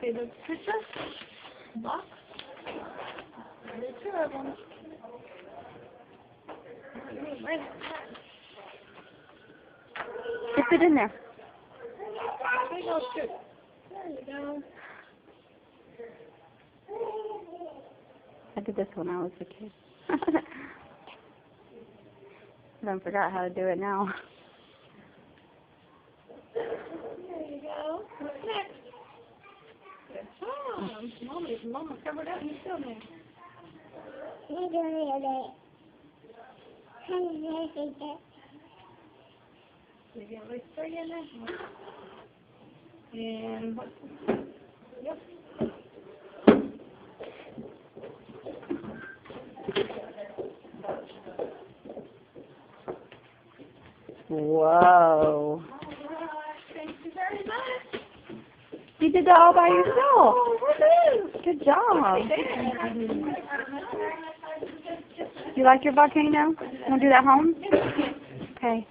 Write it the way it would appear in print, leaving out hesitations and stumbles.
see the picture? Box? There's two of them. Just put it in there. There you go, too. There you go. I did this when I was a kid. I don't forgot how to do it now. There you go. What's next? Good job. Mama covered up and you still there. You get at least 3 in there? And what? Yep. Whoa. Thank you very much. You did that all by yourself. Oh, woohoo! Good job. You like your volcano? Want to do that home? Okay.